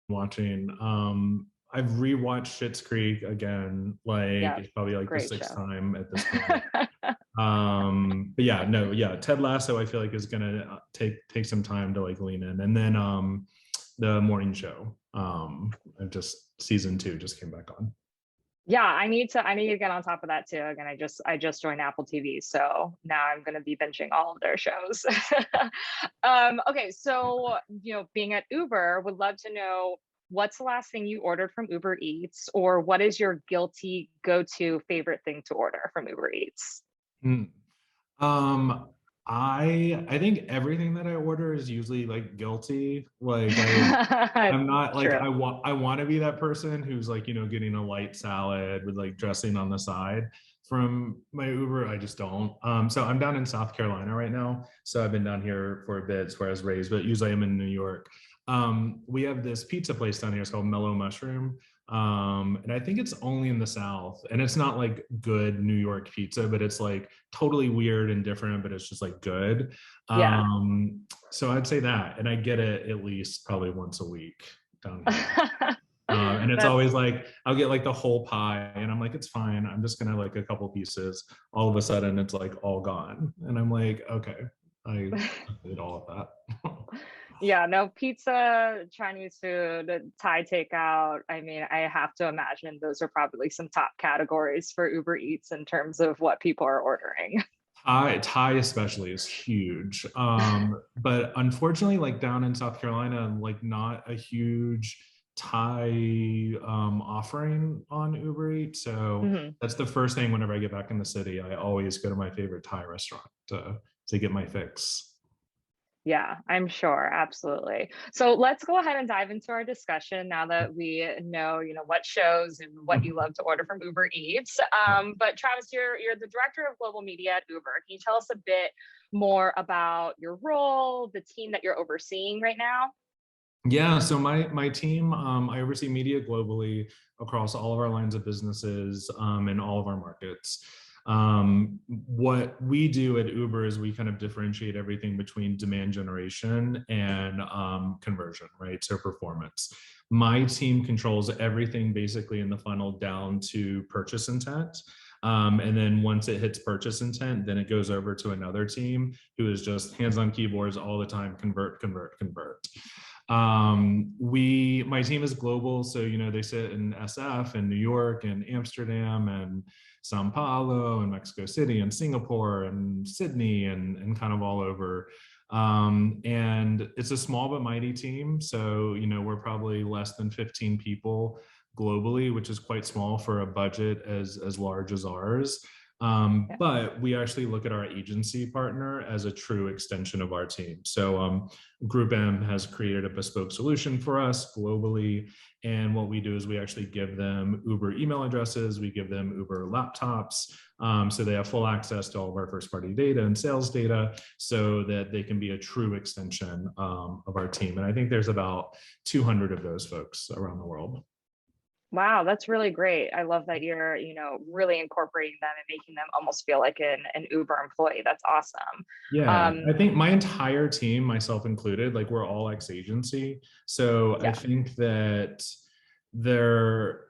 watching. I've rewatched Schitt's Creek again, like Yeah, it's probably like the great sixth show. time at this point. But yeah, no, yeah, Ted Lasso I feel like is gonna take some time to like lean in, and then the morning show. I just season 2 just came back on. Yeah, I need to get on top of that too. Again, I just joined Apple TV, so now I'm going to be binging all of their shows. Okay, so being at Uber, would love to know what's the last thing you ordered from Uber Eats, or what is your guilty go-to favorite thing to order from Uber Eats? Hmm. Um, I think everything that I order is usually like guilty. Like I'm not like True. I want to be that person who's like, getting a light salad with like dressing on the side from my Uber. I just don't. So I'm down in South Carolina right now. So I've been down here for a bit, where I was raised, but usually I'm in New York. We have this pizza place down here. It's called Mellow Mushroom. And I think it's only in the South, and it's not like good New York pizza, but it's like totally weird and different, but it's just like good. Yeah. So I'd say that, and I get it at least probably once a week down here. And it's That's always like I'll get like the whole pie, and I'm like, it's fine. I'm just gonna like a couple pieces. All of a sudden, it's like all gone, and I'm like, okay, I did all of that. Yeah, no, pizza, Chinese food, Thai takeout. I mean, I have to imagine those are probably some top categories for Uber Eats in terms of what people are ordering. Thai especially is huge. But unfortunately, like down in South Carolina, like not a huge Thai offering on Uber Eats. So Mhm. that's the first thing whenever I get back in the city. I always go to my favorite Thai restaurant to get my fix. Yeah, I'm sure. Absolutely. So let's go ahead and dive into our discussion now that we know, what shows and what you love to order from Uber Eats. But Travis, you're the director of global media at Uber. Can you tell us a bit more about your role, the team that you're overseeing right now? Yeah, so my team, I oversee media globally across all of our lines of businesses in all of our markets. What we do at Uber is we kind of differentiate everything between demand generation and conversion, right? So performance. My team controls everything basically in the funnel down to purchase intent. And then once it hits purchase intent, then it goes over to another team who is just hands on keyboards all the time, convert, convert, convert. My team is global, so they sit in SF and New York and Amsterdam and Sao Paulo and Mexico City and Singapore and Sydney and kind of all over. And it's a small but mighty team, so we're probably less than 15 people globally, which is quite small for a budget as large as ours. Yeah. But we actually look at our agency partner as a true extension of our team. So Group M has created a bespoke solution for us globally. And what we do is we actually give them Uber email addresses, we give them Uber laptops. So they have full access to all of our first party data and sales data so that they can be a true extension of our team. And I think there's about 200 of those folks around the world. Wow, that's really great. I love that you're, really incorporating them and making them almost feel like an Uber employee. That's awesome. Yeah, I Um, think my entire team, myself included, like we're all ex agency. So I yeah. think that there,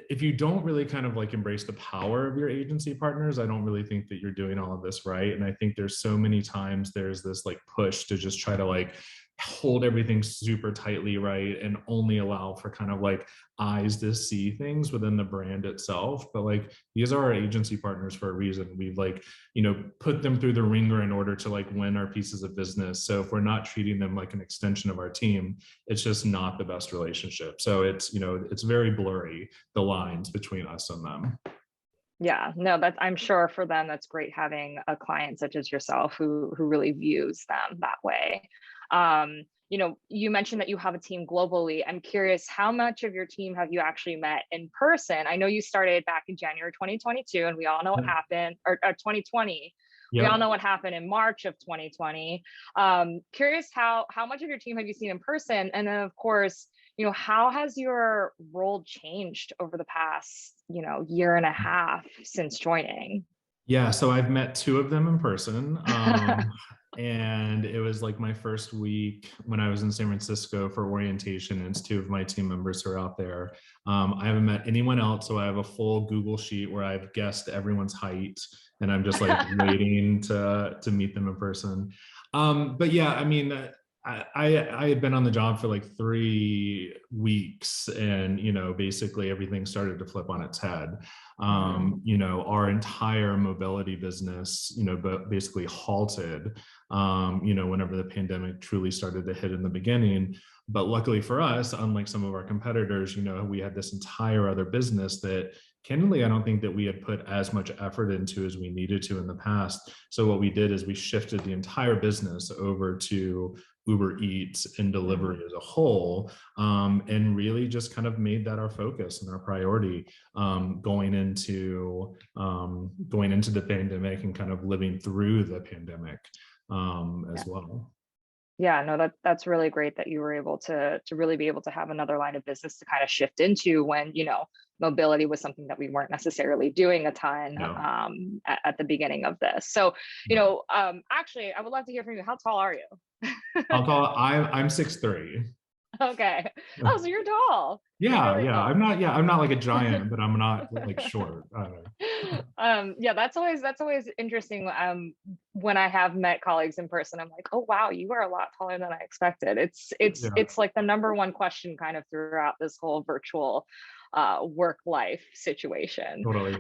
if you don't really kind of like embrace the power of your agency partners, I don't really think that you're doing all of this right. And I think there's so many times there's this like push to just try to like hold everything super tightly right and only allow for kind of like eyes to see things within the brand itself. But like these are our agency partners for a reason. We've like put them through the ringer in order to like win our pieces of business. So if we're not treating them like an extension of our team, it's just not the best relationship. So it's very blurry, the lines between us and them. Yeah, no, that's I'm sure for them that's great having a client such as yourself who really views them that way. You mentioned that you have a team globally. I'm curious, how much of your team have you actually met in person? I know you started back in January 2022, and we all know what Yep. happened, or 2020. We all Yep. know what happened in March of 2020. Curious how much of your team have you seen in person? And then of course, how has your role changed over the past, year and a half since joining? Yeah, so I've met two of them in person. And it was like my first week when I was in San Francisco for orientation, and it's two of my team members who are out there. I haven't met anyone else, so I have a full Google sheet where I've guessed everyone's height, and I'm just like waiting to meet them in person. But yeah, I mean, I had been on the job for like 3 weeks, and basically everything started to flip on its head. Mhm. Our entire mobility business, but basically halted. Whenever the pandemic truly started to hit in the beginning. But luckily for us, unlike some of our competitors, we had this entire other business that candidly, I don't think that we had put as much effort into as we needed to in the past. So what we did is we shifted the entire business over to Uber Eats and Mhm. delivery as a whole, and really just kind of made that our focus and our priority, going into the pandemic and kind of living through the pandemic, Yeah. as well. Yeah, no, that's really great that you were able to really be able to have another line of business to kind of shift into when, mobility was something that we weren't necessarily doing a ton Yeah. at the beginning of this. So, Yeah. actually, I would love to hear from you. How tall are you? I'm 6'3". Okay. Oh, so you're tall. You're Yeah, really yeah. tall. I'm not like a giant, but I'm not like short. I don't know. Yeah, that's always interesting. When I have met colleagues in person, I'm like, oh wow, you are a lot taller than I expected. It's it's Yeah, it's like the number one question kind of throughout this whole virtual work life situation. totally.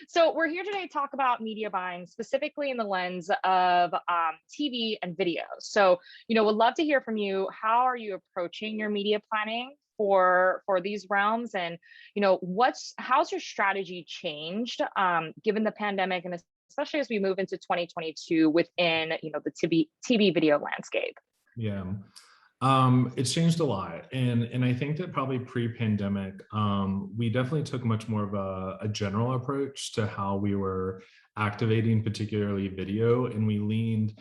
So we're here today to talk about media buying, specifically in the lens of TV and video. So, would love to hear from you. How are you approaching your media planning for these realms? And how's your strategy changed given the pandemic, and especially as we move into 2022 within the TV video landscape? Yeah. It's changed a lot. And I think that probably pre-pandemic, we definitely took much more of a general approach to how we were activating, particularly video. And we leaned,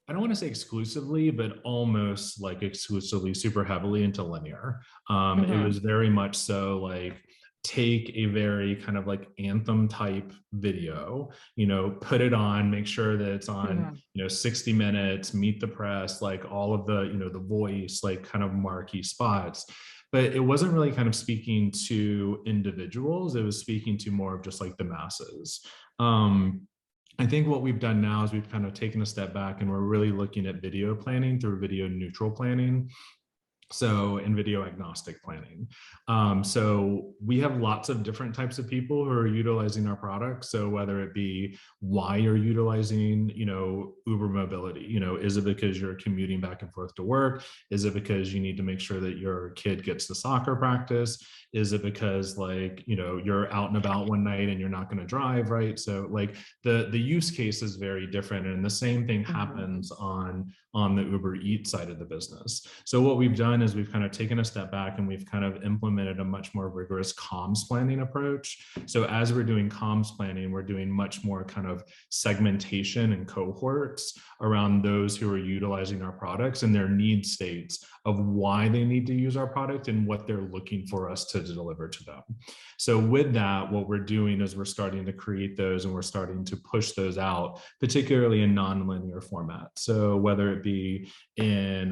I don't want to say exclusively, but almost like exclusively super heavily into linear. It Hmm. was very much so like take a very kind of like anthem type video, put it on, make sure that it's on, Hmm. 60 minutes, meet the press, like all of the, the voice, like kind of marquee spots. But it wasn't really kind of speaking to individuals. It was speaking to more of just like the masses. Um, I think what we've done now is we've kind of taken a step back and we're really looking at video planning through video neutral planning, so in video agnostic planning. So we have lots of different types of people who are utilizing our products. So whether it be why you're utilizing, Uber mobility, is it because you're commuting back and forth to work? Is it because you need to make sure that your kid gets to soccer practice? Is it because like, you're out and about one night and you're not going to drive, right? So like the use case is very different. And the same thing Hmm. happens on the Uber Eats side of the business. So what we've done is we've kind of taken a step back and we've kind of implemented a much more rigorous comms planning approach. So as we're doing comms planning, we're doing much more kind of segmentation and cohorts around those who are utilizing our products and their need states of why they need to use our product and what they're looking for us to deliver to them. So with that, what we're doing is we're starting to create those and we're starting to push those out, particularly in non-linear format. So whether it be in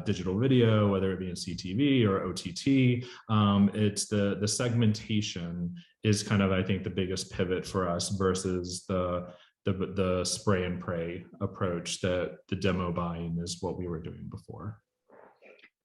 digital video, whether it be in CTV or OTT, it's the segmentation is kind of, I think, the biggest pivot for us versus the spray and pray approach that the demo buying is what we were doing before.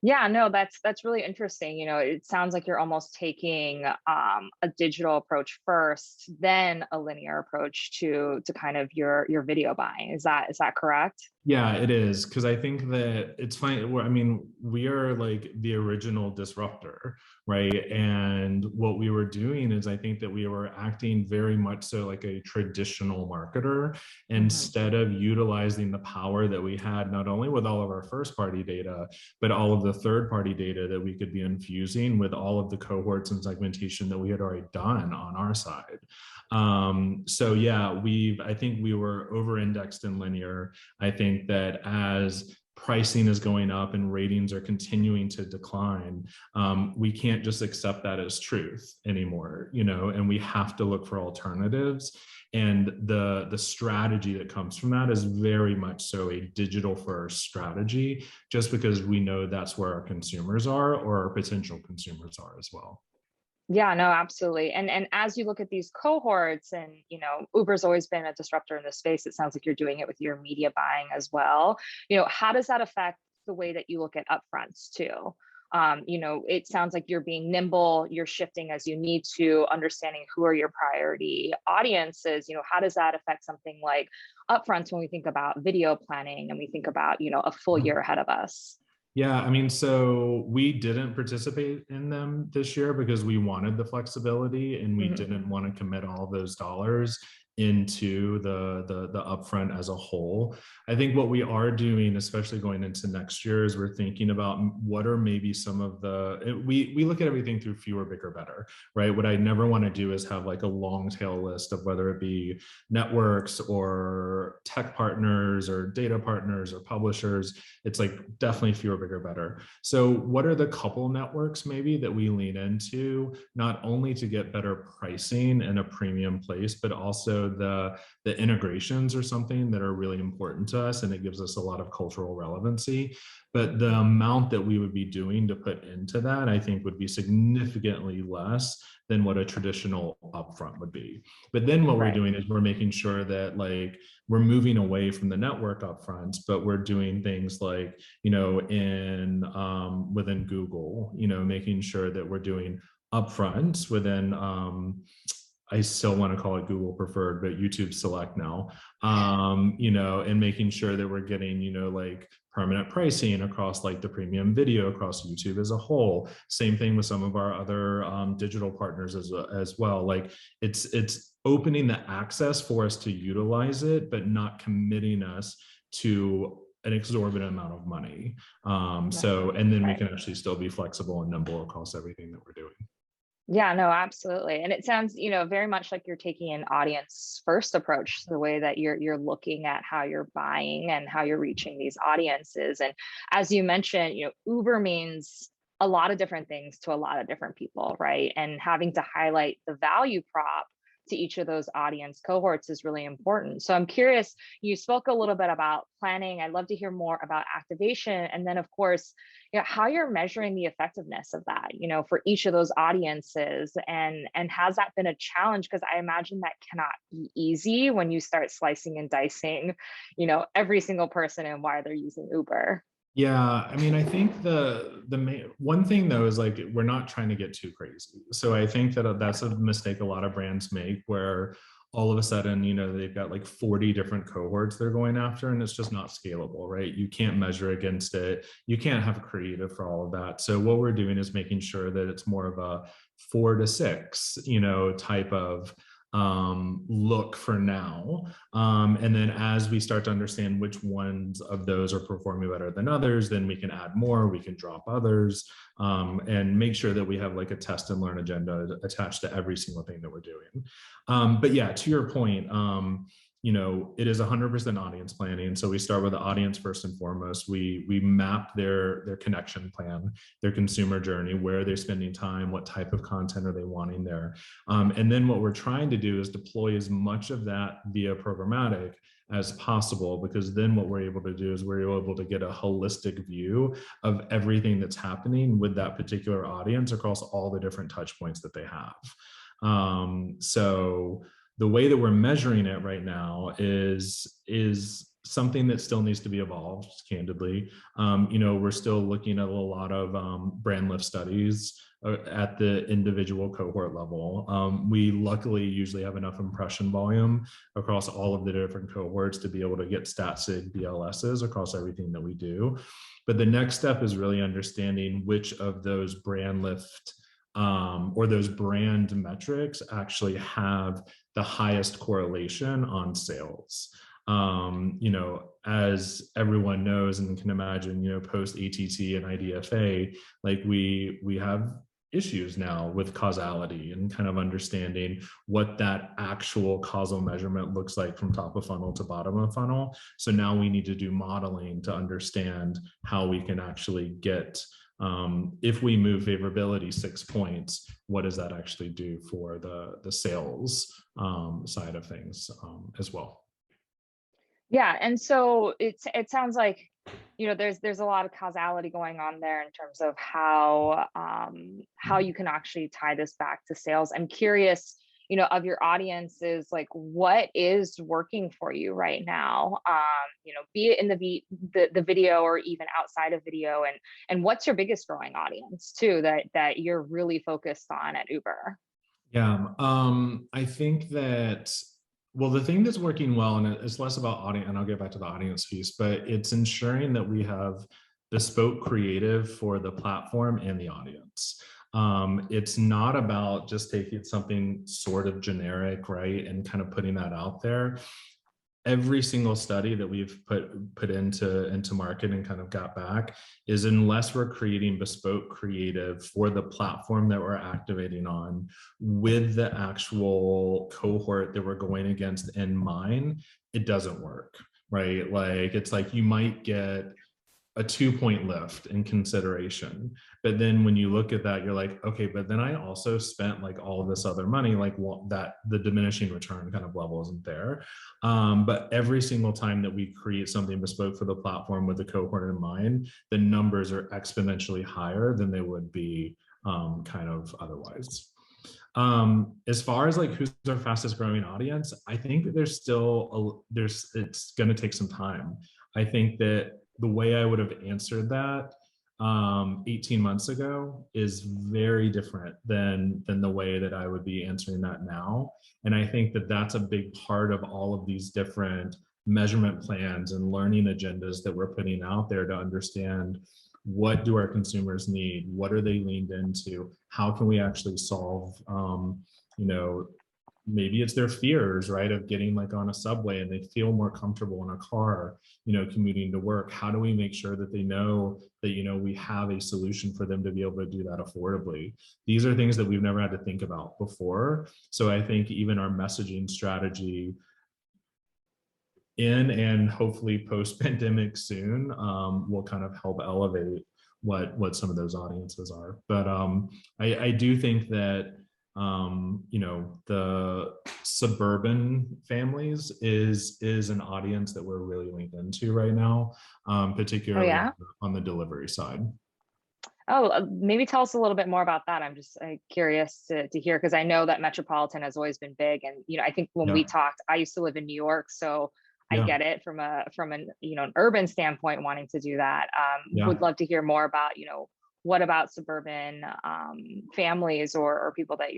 Yeah, no, that's really interesting. It sounds like you're almost taking a digital approach first, then a linear approach to kind of your video buying. Is that correct? Yeah, it is. Because I think that it's fine. I mean, we are like the original disruptor, right? And what we were doing is I think that we were acting very much so like a traditional marketer Hmm. instead of utilizing the power that we had, not only with all of our first party data, but all of the third party data that we could be infusing with all of the cohorts and segmentation that we had already done on our side. So yeah, I think we were over indexed in linear. I think that as pricing is going up and ratings are continuing to decline, we can't just accept that as truth anymore, and we have to look for alternatives. And the strategy that comes from that is very much so a digital first strategy, just because we know that's where our consumers are, or our potential consumers are as well. Yeah, no, absolutely. And as you look at these cohorts, and Uber's always been a disruptor in this space. It sounds like you're doing it with your media buying as well. How does that affect the way that you look at upfronts too? It sounds like you're being nimble, you're shifting as you need to, understanding who are your priority audiences. How does that affect something like upfronts when we think about video planning and we think about, a full year ahead of us? Yeah, I mean, so we didn't participate in them this year because we wanted the flexibility and we Mhm. didn't want to commit all those dollars into the upfront as a whole. I think what we are doing, especially going into next year, is we're thinking about what are maybe some of we look at everything through fewer, bigger, better, right? What I never want to do is have like a long tail list of whether it be networks or tech partners or data partners or publishers. It's like definitely fewer, bigger, better. So what are the couple networks maybe that we lean into, not only to get better pricing in a premium place, but also the integrations are something that are really important to us, and it gives us a lot of cultural relevancy. But the amount that we would be doing to put into that, I think, would be significantly less than what a traditional upfront would be. But then what we're Right. doing is we're making sure that like we're moving away from the network upfronts, but we're doing things like, in within Google, making sure that we're doing upfronts within I still want to call it Google preferred, but YouTube select now, and making sure that we're getting, like permanent pricing across like the premium video across YouTube as a whole. Same thing with some of our other digital partners as well. Like it's opening the access for us to utilize it, but not committing us to an exorbitant amount of money. Right. And then we Right. can actually still be flexible and nimble across everything that we're doing. Yeah, no, absolutely. And it sounds, very much like you're taking an audience first approach to the way that you're looking at how you're buying and how you're reaching these audiences. And as you mentioned, Uber means a lot of different things to a lot of different people, right? And having to highlight the value prop to each of those audience cohorts is really important. So I'm curious, you spoke a little bit about planning. I'd love to hear more about activation. And then of course, how you're measuring the effectiveness of that, for each of those audiences. And has that been a challenge? Because I imagine that cannot be easy when you start slicing and dicing, every single person and why they're using Uber. Yeah, I mean, I think the main one thing though is like we're not trying to get too crazy. So I think that that's a mistake a lot of brands make, where all of a sudden, they've got like 40 different cohorts they're going after, and it's just not scalable, right? You can't measure against it. You can't have a creative for all of that. So what we're doing is making sure that it's more of a 4 to 6, type of look for now. And then as we start to understand which ones of those are performing better than others, then we can add more, we can drop others, and make sure that we have like a test and learn agenda attached to every single thing that we're doing. But yeah, to your point, it is 100% audience planning. So we start with the audience first and foremost. We map their connection plan, their consumer journey, where they're spending time, what type of content are they wanting there. And then what we're trying to do is deploy as much of that via programmatic as possible, because then what we're able to do is we're able to get a holistic view of everything that's happening with that particular audience across all the different touch points that they have. So the way that we're measuring it right now is something that still needs to be evolved, candidly. We're still looking at a lot of brand lift studies at the individual cohort level. We luckily usually have enough impression volume across all of the different cohorts to be able to get stat-sig BLSs across everything that we do. But the next step is really understanding which of those brand lift or those brand metrics actually have the highest correlation on sales. As everyone knows and can imagine, post ATT and IDFA, like we have issues now with causality and kind of understanding what that actual causal measurement looks like from top of funnel to bottom of funnel. So now we need to do modeling to understand how we can actually get, if we move favorability 6 points, what does that actually do for the sales side of things as well. Yeah, and so it sounds like, there's a lot of causality going on there in terms of how you can actually tie this back to sales. I'm curious, of your audiences, like what is working for you right now, be it in the video or even outside of video, and what's your biggest growing audience too that you're really focused on at Uber? Yeah, I think that, well, the thing that's working well, and it's less about audience, and I'll get back to the audience piece, but it's ensuring that we have bespoke creative for the platform and the audience. It's not about just taking something sort of generic, right, and kind of putting that out there. Every single study that we've put into market and kind of got back is, unless we're creating bespoke creative for the platform that we're activating on with the actual cohort that we're going against in mind, it doesn't work, right? Like, it's like you might get a 2-point lift in consideration, but then when you look at that, you're like, okay, but then I also spent like all this other money, like that the diminishing return kind of level isn't there. But every single time that we create something bespoke for the platform with the cohort in mind, the numbers are exponentially higher than they would be kind of otherwise. As far as like who's our fastest growing audience, I think that there's still it's going to take some time. I think that the way I would have answered that 18 months ago is very different than the way that I would be answering that now. And I think that that's a big part of all of these different measurement plans and learning agendas that we're putting out there to understand, what do our consumers need? What are they leaned into? How can we actually solve, maybe it's their fears, right, of getting like on a subway and they feel more comfortable in a car, commuting to work. How do we make sure that they know that, we have a solution for them to be able to do that affordably? These are things that we've never had to think about before. So I think even our messaging strategy in and hopefully post-pandemic soon will kind of help elevate what some of those audiences are. But I do think that the suburban families is an audience that we're really linked into right now, particularly on the delivery side. Maybe tell us a little bit more about that. I'm just curious to hear, because I know that metropolitan has always been big, and I think when we talked, I used to live in New York, so I get it from an an urban standpoint, wanting to do that. Would love to hear more about what about suburban families or people that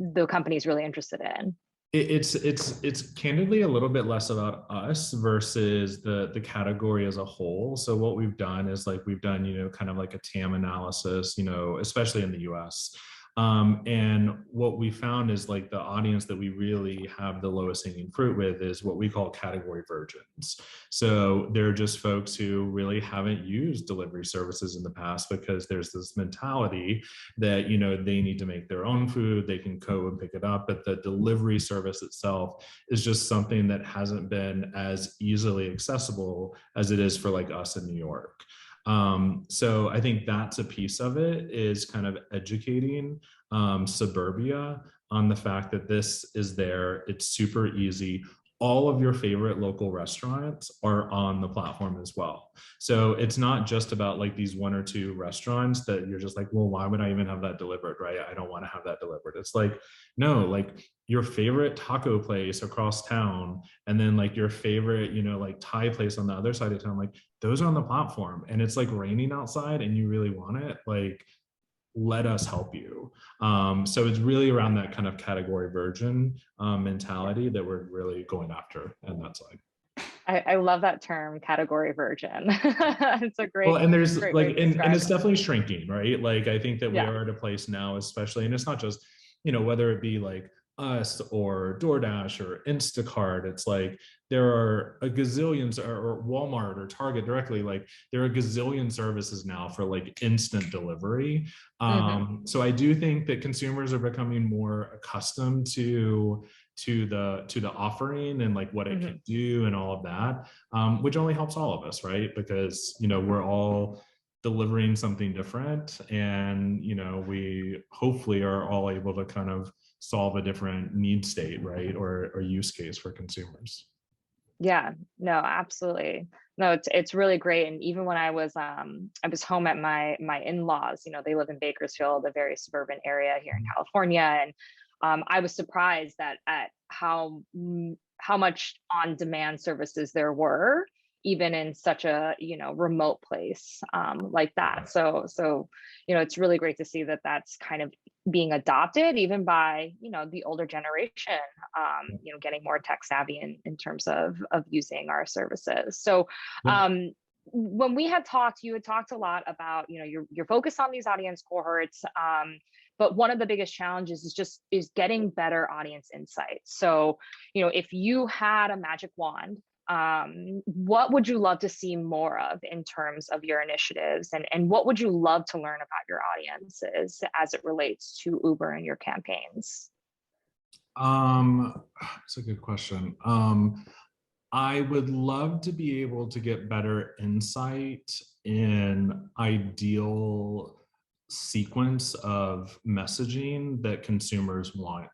the company's really interested in. It's candidly a little bit less about us versus the category as a whole. So what we've done is like we've done kind of like a TAM analysis, especially in the US. And what we found is like the audience that we really have the lowest hanging fruit with is what we call category virgins. So they're just folks who really haven't used delivery services in the past because there's this mentality that, they need to make their own food, they can go and pick it up, but the delivery service itself is just something that hasn't been as easily accessible as it is for like us in New York. So I think that's a piece of it, is kind of educating suburbia on the fact that this is there. It's super easy. All of your favorite local restaurants are on the platform as well. So it's not just about like these 1 or 2 restaurants that you're just like, well, why would I even have that delivered, right? I don't want to have that delivered. It's like, no, like your favorite taco place across town, and then like your favorite, like Thai place on the other side of town, like those are on the platform, and it's like raining outside and you really want it, like let us help you. So it's really around that kind of category virgin mentality that we're really going after on that side. I love that term, category virgin. It's a great, and there's great like, and it's it. definitely shrinking, right? Like I think that we are at a place now, especially, and it's not just, whether it be like us or DoorDash or Instacart. It's like there are a gazillions, or Walmart or Target directly, like there are a gazillion services now for like instant delivery. Hmm. So I do think that consumers are becoming more accustomed to the offering and like what it can Hmm. do and all of that, which only helps all of us, right? Because we're all delivering something different, and we hopefully are all able to kind of solve a different need state, right? Or use case for consumers. Yeah, no, absolutely. No, it's really great. And even when I was home at my in-laws, they live in Bakersfield, a very suburban area here in California. And I was surprised that at how much on-demand services there were, even in such a, remote place like that. So it's really great to see that that's kind of being adopted even by, the older generation, getting more tech savvy in terms of using our services. So Yeah. um, when we had talked, you had talked a lot about, your focus on these audience cohorts. But one of the biggest challenges is getting better audience insights. So, if you had a magic wand, what would you love to see more of in terms of your initiatives, and what would you love to learn about your audiences as it relates to Uber and your campaigns? It's a good question. I would love to be able to get better insight in ideal sequence of messaging that consumers want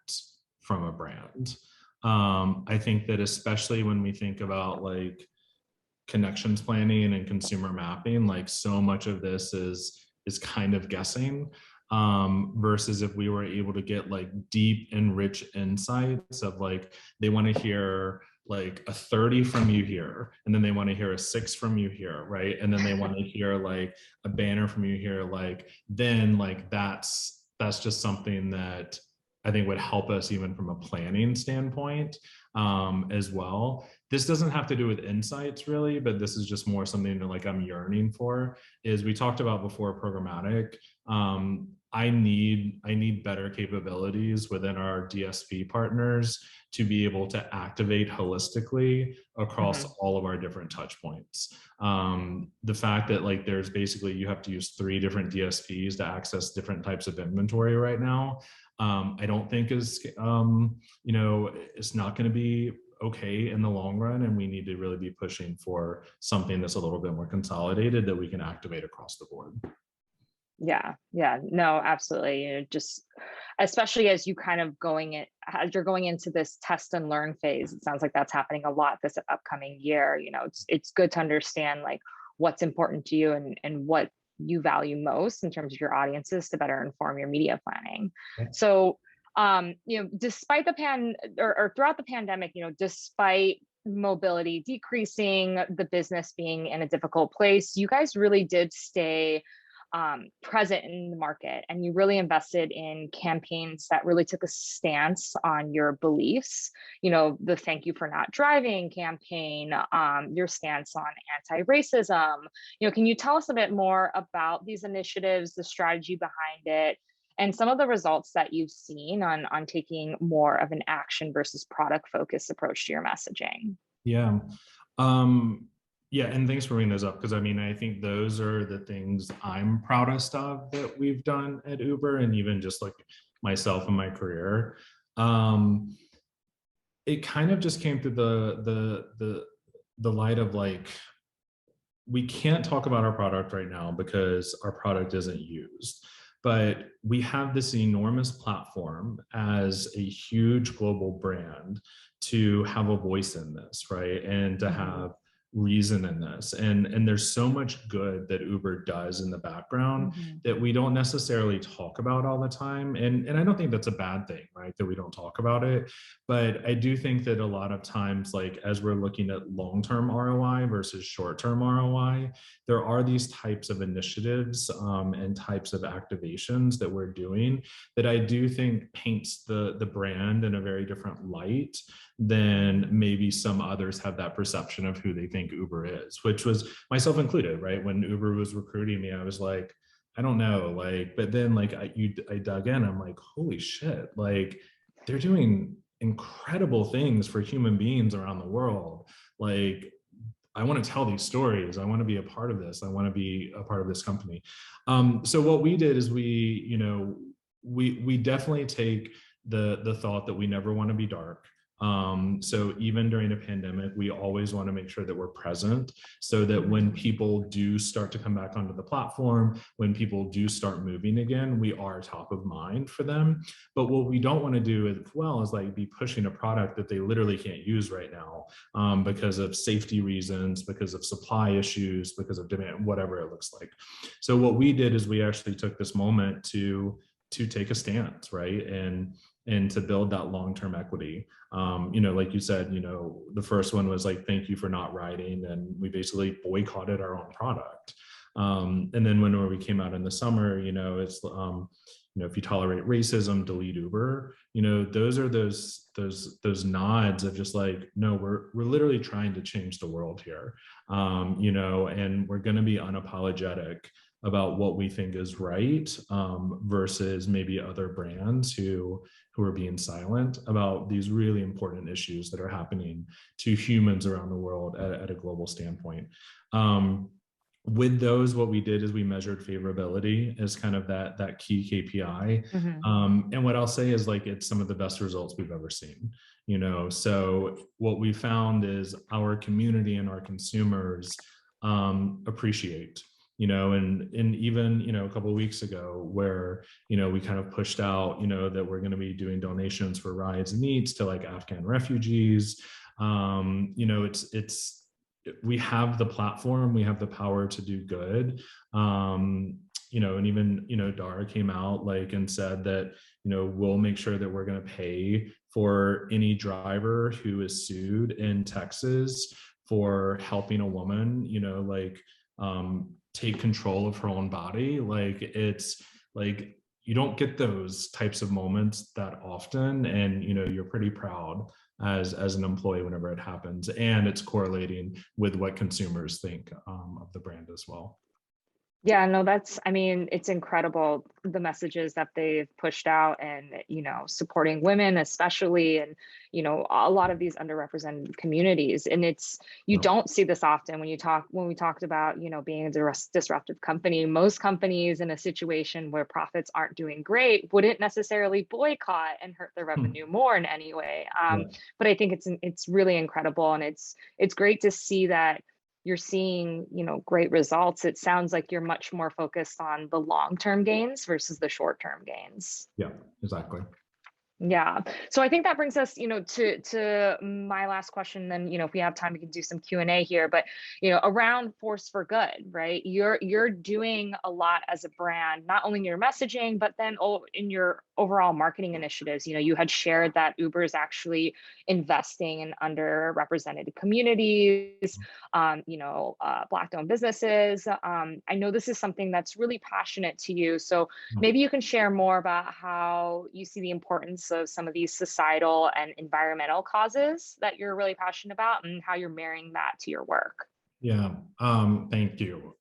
from a brand. I think that especially when we think about like connections planning and consumer mapping, like so much of this is kind of guessing, versus if we were able to get like deep and rich insights of like they want to hear like a 30 from you here, and then they want to hear a 6 from you here, right? And then they want to hear like a banner from you here, like then like that's just something that I think would help us even from a planning standpoint, as well. This doesn't have to do with insights really, but this is just more something that like I'm yearning for. Is we talked about before programmatic. I need better capabilities within our DSP partners to be able to activate holistically across Hmm. all of our different touch points. The fact that like there's basically you have to use 3 different DSPs to access different types of inventory right now, I don't think is it's not going to be okay in the long run, and we need to really be pushing for something that's a little bit more consolidated that we can activate across the board. Yeah, yeah, no, absolutely. Just especially as you're going into this test and learn phase, it sounds like that's happening a lot this upcoming year. It's good to understand like what's important to you and what you value most in terms of your audiences to better inform your media planning. So, despite or throughout the pandemic, despite mobility decreasing, the business being in a difficult place, you guys really did stay present in the market, and you really invested in campaigns that really took a stance on your beliefs. The Thank You for Not Driving campaign, your stance on anti-racism. Can you tell us a bit more about these initiatives, the strategy behind it, and some of the results that you've seen on taking more of an action versus product focused approach to your messaging? Yeah. Um, yeah, and thanks for bringing those up, because I mean, I think those are the things I'm proudest of that we've done at Uber, and even just like myself and my career. Um, it kind of just came through the light of like we can't talk about our product right now because our product isn't used. But we have this enormous platform as a huge global brand to have a voice in this, right? And to Mhm. have reason in this. And there's so much good that Uber does in the background Mhm. that we don't necessarily talk about all the time. And I don't think that's a bad thing, right? That we don't talk about it. But I do think that a lot of times, like as we're looking at long-term ROI versus short-term ROI, there are these types of initiatives, and types of activations that we're doing that I do think paints the brand in a very different light than maybe some others have that perception of who they think Uber is, which was myself included, right? When Uber was recruiting me, I was like, I don't know, like, but then like I dug in, I'm like, holy shit, like they're doing incredible things for human beings around the world. Like, I want to tell these stories. I want to be a part of this. I want to be a part of this company. So what we did is we definitely take the thought that we never want to be dark. So even during a pandemic, we always want to make sure that we're present so that when people do start to come back onto the platform, when people do start moving again, we are top of mind for them. But what we don't want to do as well is like be pushing a product that they literally can't use right now because of safety reasons, because of supply issues, because of demand, whatever it looks like. So what we did is we actually took this moment to take a stance, right? And to build that long-term equity. Like you said, the first one was like, thank you for not riding. And we basically boycotted our own product. And then when we came out in the summer, it's, if you tolerate racism, delete Uber, those are those nods of just like, no, we're literally trying to change the world here. And we're going to be unapologetic about what we think is right versus maybe other brands who are being silent about these really important issues that are happening to humans around the world at a global standpoint. With those, what we did is we measured favorability as kind of that key KPI. And what I'll say is like, it's some of the best results we've ever seen. So what we found is our community and our consumers appreciate, and even, a couple of weeks ago where, we kind of pushed out, that we're going to be doing donations for rides and eats to like Afghan refugees. We have the platform, we have the power to do good. And even, Dara came out like and said that, we'll make sure that we're going to pay for any driver who is sued in Texas for helping a woman, take control of her own body. Like, it's like, you don't get those types of moments that often. And, you're pretty proud as an employee whenever it happens. And it's correlating with what consumers think of the brand as well. Yeah, no, it's incredible the messages that they've pushed out and, supporting women especially, and, a lot of these underrepresented communities. And you don't see this often when we talked about, being a disruptive company. Most companies in a situation where profits aren't doing great wouldn't necessarily boycott and hurt their revenue more in any way. But I think it's really incredible. And it's great to see that you're seeing, great results. It sounds like you're much more focused on the long-term gains versus the short-term gains. Yeah, exactly. Yeah. So I think that brings us, to my last question. Then, if we have time, we can do some Q&A here. But, around Force for Good, right? You're doing a lot as a brand, not only in your messaging, but then in your overall marketing initiatives. You had shared that Uber is actually investing in underrepresented communities, Black-owned businesses. I know this is something that's really passionate to you. So maybe you can share more about how you see the importance of some of these societal and environmental causes that you're really passionate about and how you're marrying that to your work. Yeah, thank you.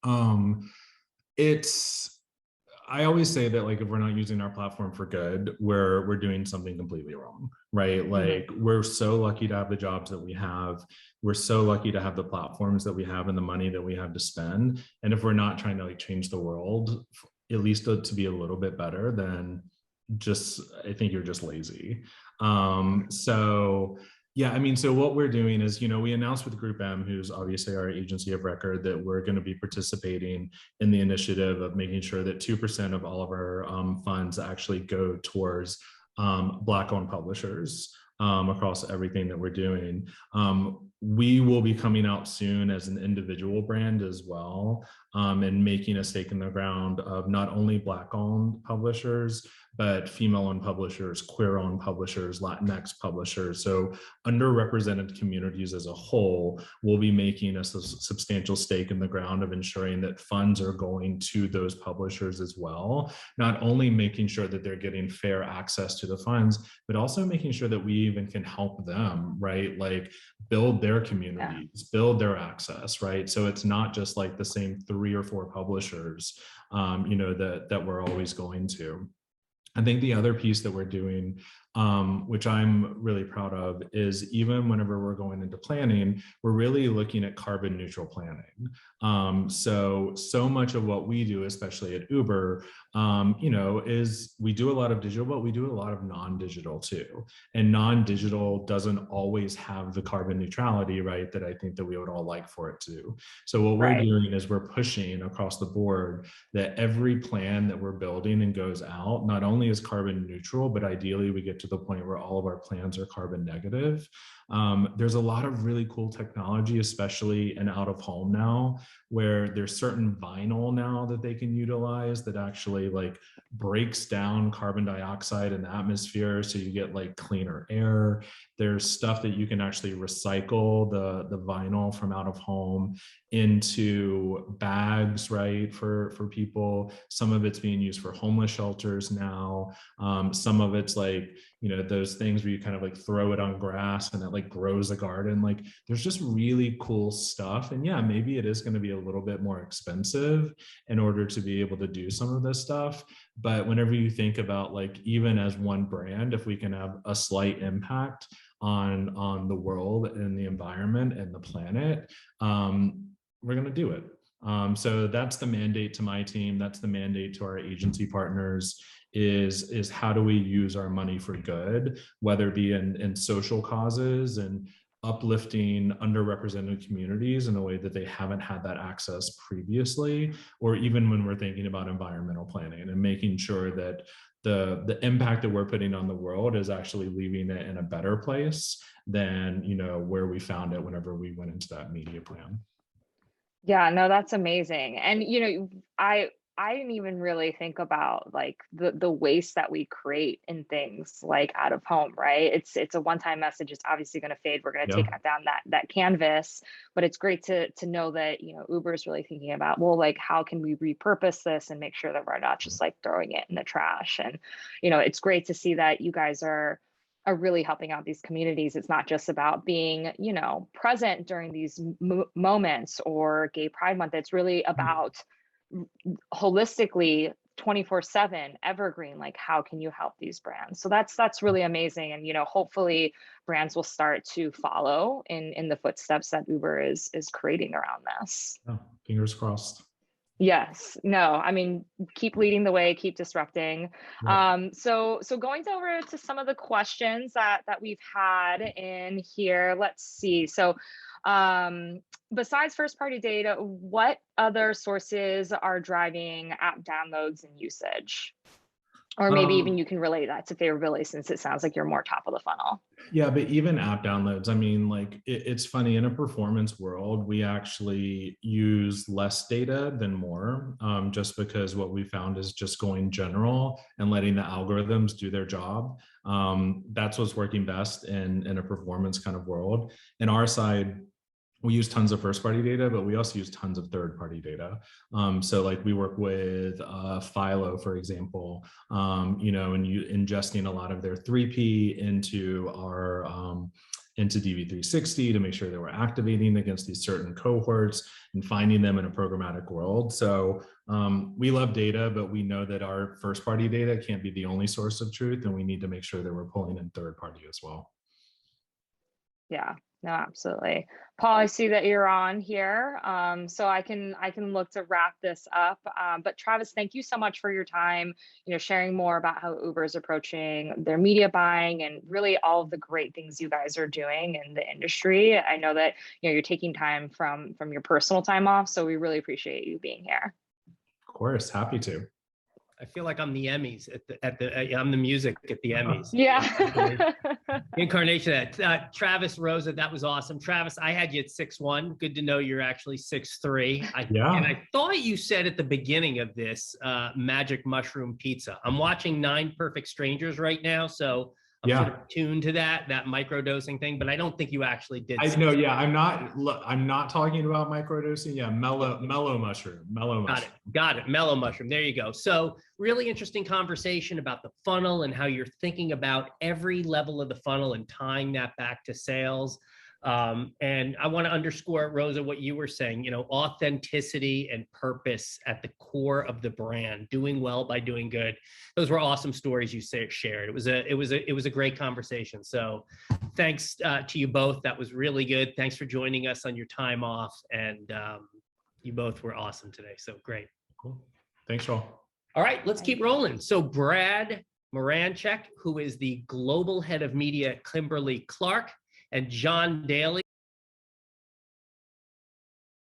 I always say that like, if we're not using our platform for good, we're doing something completely wrong, right? Like, we're so lucky to have the jobs that we have. We're so lucky to have the platforms that we have and the money that we have to spend. And if we're not trying to like change the world, at least to be a little bit better, then I think you're just lazy. So what we're doing is, we announced with Group M, who's obviously our agency of record, that we're going to be participating in the initiative of making sure that 2% of all of our funds actually go towards Black-owned publishers across everything that we're doing. We will be coming out soon as an individual brand as well, and making a stake in the ground of not only Black-owned publishers, but female-owned publishers, queer-owned publishers, Latinx publishers. So underrepresented communities as a whole will be making a substantial stake in the ground of ensuring that funds are going to those publishers as well. Not only making sure that they're getting fair access to the funds, but also making sure that we even can help them, right? Like, build their communities, build their access, right? So it's not just like the same 3 or 4 publishers, that we're always going to. I think the other piece that we're doing which I'm really proud of, is even whenever we're going into planning, we're really looking at carbon neutral planning. So much of what we do, especially at Uber, is we do a lot of digital, but we do a lot of non-digital too. And non-digital doesn't always have the carbon neutrality, right, that I think that we would all like for it to. So what we're doing is we're pushing across the board that every plan that we're building and goes out not only is carbon neutral, but ideally we get to the point where all of our plans are carbon negative. There's a lot of really cool technology, especially in out of home now, where there's certain vinyl now that they can utilize that actually like breaks down carbon dioxide in the atmosphere, so you get like cleaner air. There's stuff that you can actually recycle the vinyl from out of home into bags, right, for people. Some of it's being used for homeless shelters now. Some of it's like, those things where you kind of like throw it on grass and it like grows a garden. Like there's just really cool stuff. And yeah, maybe it is going to be a little bit more expensive in order to be able to do some of this stuff. But whenever you think about like, even as one brand, if we can have a slight impact on the world and the environment and the planet, we're going to do it. So that's the mandate to my team. That's the mandate to our agency partners, is how do we use our money for good, whether it be in social causes and uplifting underrepresented communities in a way that they haven't had that access previously, or even when we're thinking about environmental planning and making sure that the impact that we're putting on the world is actually leaving it in a better place than where we found it whenever we went into that media plan. Yeah, no, that's amazing. And I didn't even really think about like the waste that we create in things like out of home, right? It's a one-time message. It's obviously going to fade. We're going to Yeah. take down that canvas, but it's great to know that Uber is really thinking about, well, like how can we repurpose this and make sure that we're not just like throwing it in the trash. And it's great to see that you guys are really helping out these communities. It's not just about being, present during these moments or Gay Pride Month. It's really about holistically 24/7 evergreen, like how can you help these brands? So that's really amazing. And hopefully brands will start to follow in the footsteps that Uber is creating around this. Yeah, fingers crossed. Yes, no, I mean, keep leading the way, keep disrupting. Yeah. So going over to some of the questions that we've had in here. Let's see. So besides first party data, what other sources are driving app downloads and usage? Or maybe even you can relate that to favorability, since it sounds like you're more top of the funnel. Yeah, but even app downloads, I mean, like it's funny, in a performance world, we actually use less data than more, just because what we found is just going general and letting the algorithms do their job. That's what's working best in a performance kind of world. In our side, we use tons of first party data, but we also use tons of third party data. So like we work with Philo, for example, and you ingesting a lot of their 3P into our into DV360 to make sure that we're activating against these certain cohorts and finding them in a programmatic world. So we love data, but we know that our first party data can't be the only source of truth, and we need to make sure that we're pulling in third party as well. Yeah, no, absolutely. Paul, I see that you're on here. So I can look to wrap this up. But Travis, thank you so much for your time, sharing more about how Uber is approaching their media buying and really all of the great things you guys are doing in the industry. I know that, you're taking time from your personal time off. So we really appreciate you being here. Of course, happy to. I feel like I'm the Emmys I'm the music at the Emmys. Yeah. Incarnation of that. Travis, Rosa, that was awesome. Travis, I had you at 6'1". Good to know you're actually 6'3". Yeah. And I thought you said at the beginning of this magic mushroom pizza. I'm watching 9 Perfect Strangers right now, so I'm sort of tuned to that microdosing thing, but I don't think you actually did. I know. Yeah, I'm not talking about microdosing. Yeah, mellow mushroom. Got it. Mellow mushroom. There you go. So really interesting conversation about the funnel and how you're thinking about every level of the funnel and tying that back to sales. And I want to underscore, Rosa, what you were saying, you know, authenticity and purpose at the core of the brand, doing well by doing good. Those were awesome stories you shared. It was a great conversation. So thanks to you both. That was really good. Thanks for joining us on your time off. And you both were awesome today. So great. Cool. Thanks, Joel. All right, let's keep rolling. So Brad Moranchek, who is the global head of media at Kimberly-Clark, and John Daly,